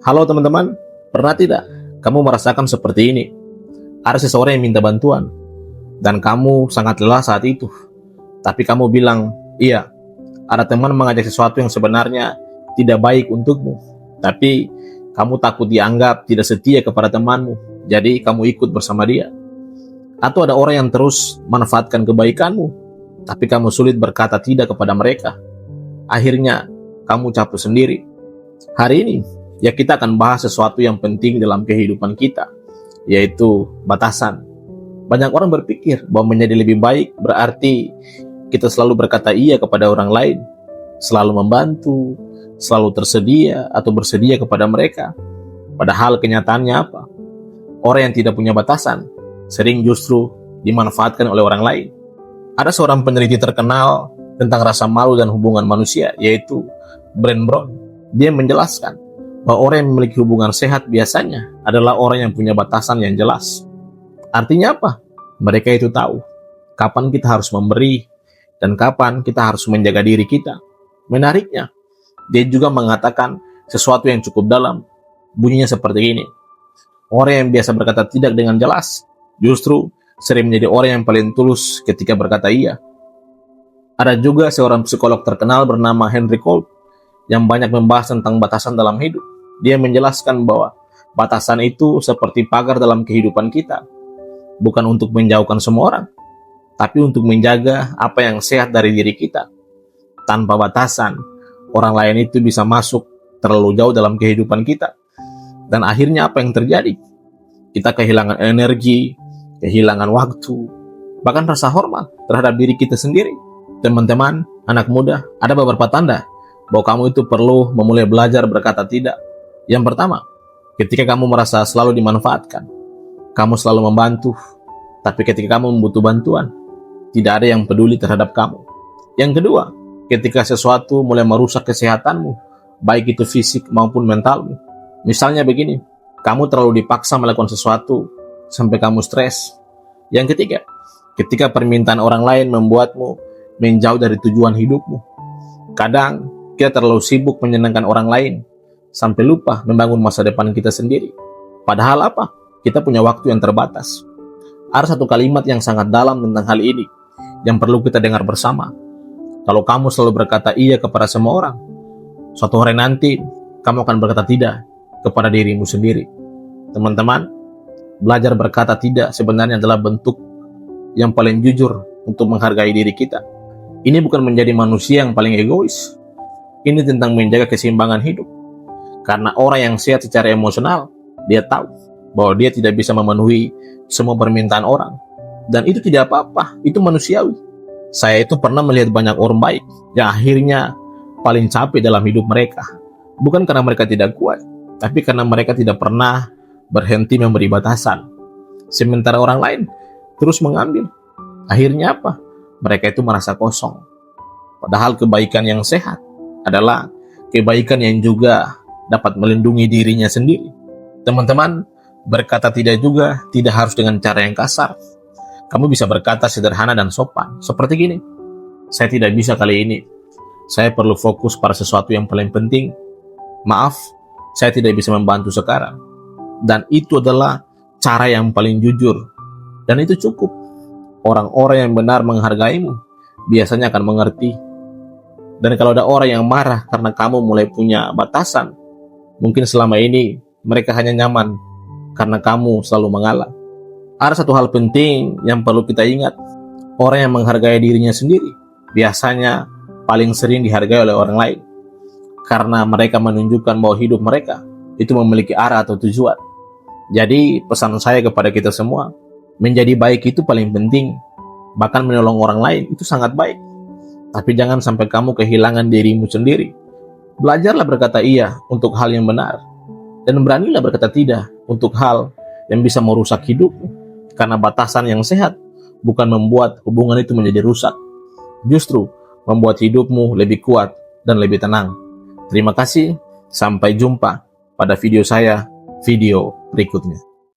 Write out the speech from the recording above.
Halo teman-teman, pernah tidak kamu merasakan seperti ini? Ada seseorang yang minta bantuan, dan kamu sangat lelah saat itu. Tapi kamu bilang, iya, ada teman mengajak sesuatu yang sebenarnya tidak baik untukmu. Tapi kamu takut dianggap tidak setia kepada temanmu, jadi kamu ikut bersama dia. Atau ada orang yang terus manfaatkan kebaikanmu, tapi kamu sulit berkata tidak kepada mereka. Akhirnya, kamu capek sendiri. Hari ini, kita akan bahas sesuatu yang penting dalam kehidupan kita, yaitu batasan. Banyak orang berpikir bahwa menjadi lebih baik berarti kita selalu berkata iya kepada orang lain, selalu membantu, selalu tersedia atau bersedia kepada mereka. Padahal kenyataannya apa? Orang yang tidak punya batasan sering justru dimanfaatkan oleh orang lain. Ada seorang peneliti terkenal tentang rasa malu dan hubungan manusia, yaitu Brent Brown. Dia menjelaskan bahwa orang yang memiliki hubungan sehat biasanya adalah orang yang punya batasan yang jelas. Artinya apa? Mereka itu tahu kapan kita harus memberi dan kapan kita harus menjaga diri kita. Menariknya, dia juga mengatakan sesuatu yang cukup dalam. Bunyinya seperti ini. Orang yang biasa berkata tidak dengan jelas justru sering menjadi orang yang paling tulus ketika berkata iya. Ada juga seorang psikolog terkenal bernama Henry Cole yang banyak membahas tentang batasan dalam hidup. Dia menjelaskan bahwa batasan itu seperti pagar dalam kehidupan kita. Bukan untuk menjauhkan semua orang, tapi untuk menjaga apa yang sehat dari diri kita. Tanpa batasan, orang lain itu bisa masuk terlalu jauh dalam kehidupan kita. Dan akhirnya apa yang terjadi? Kita kehilangan energi, kehilangan waktu, bahkan rasa hormat terhadap diri kita sendiri. Teman-teman, anak muda, ada beberapa tanda bahwa kamu itu perlu memulai belajar berkata tidak. Yang pertama, ketika kamu merasa selalu dimanfaatkan, kamu selalu membantu, tapi ketika kamu membutuh bantuan, tidak ada yang peduli terhadap kamu. Yang kedua, ketika sesuatu mulai merusak kesehatanmu, baik itu fisik maupun mentalmu. Misalnya begini, kamu terlalu dipaksa melakukan sesuatu sampai kamu stres. Yang ketiga, ketika permintaan orang lain membuatmu menjauh dari tujuan hidupmu. Kadang, kita terlalu sibuk menyenangkan orang lain, sampai lupa membangun masa depan kita sendiri. Padahal apa? Kita punya waktu yang terbatas. Ada satu kalimat yang sangat dalam tentang hal ini, yang perlu kita dengar bersama. Kalau kamu selalu berkata iya kepada semua orang, suatu hari nanti, kamu akan berkata tidak kepada dirimu sendiri. Teman-teman, belajar berkata tidak sebenarnya adalah bentuk yang paling jujur untuk menghargai diri kita. Ini bukan menjadi manusia yang paling egois. Ini tentang menjaga keseimbangan hidup. Karena orang yang sehat secara emosional, dia tahu bahwa dia tidak bisa memenuhi semua permintaan orang. Dan itu tidak apa-apa, itu manusiawi. Saya itu pernah melihat banyak orang baik yang akhirnya paling capek dalam hidup mereka. Bukan karena mereka tidak kuat, tapi karena mereka tidak pernah berhenti memberi batasan. Sementara orang lain terus mengambil. Akhirnya apa? Mereka itu merasa kosong. Padahal kebaikan yang sehat adalah kebaikan yang juga dapat melindungi dirinya sendiri. Teman-teman, berkata tidak juga tidak harus dengan cara yang kasar. Kamu bisa berkata sederhana dan sopan. Seperti gini, saya tidak bisa kali ini. Saya perlu fokus pada sesuatu yang paling penting. Maaf, saya tidak bisa membantu sekarang. Dan itu adalah cara yang paling jujur. Dan itu cukup. Orang-orang yang benar menghargaimu biasanya akan mengerti. Dan kalau ada orang yang marah karena kamu mulai punya batasan, mungkin selama ini mereka hanya nyaman karena kamu selalu mengalah. Ada satu hal penting yang perlu kita ingat. Orang yang menghargai dirinya sendiri biasanya paling sering dihargai oleh orang lain. Karena mereka menunjukkan bahwa hidup mereka itu memiliki arah atau tujuan. Jadi pesan saya kepada kita semua, menjadi baik itu paling penting. Bahkan menolong orang lain itu sangat baik. Tapi jangan sampai kamu kehilangan dirimu sendiri. Belajarlah berkata iya untuk hal yang benar. Dan beranilah berkata tidak untuk hal yang bisa merusak hidupmu. Karena batasan yang sehat bukan membuat hubungan itu menjadi rusak. Justru membuat hidupmu lebih kuat dan lebih tenang. Terima kasih. Sampai jumpa pada video saya, video berikutnya.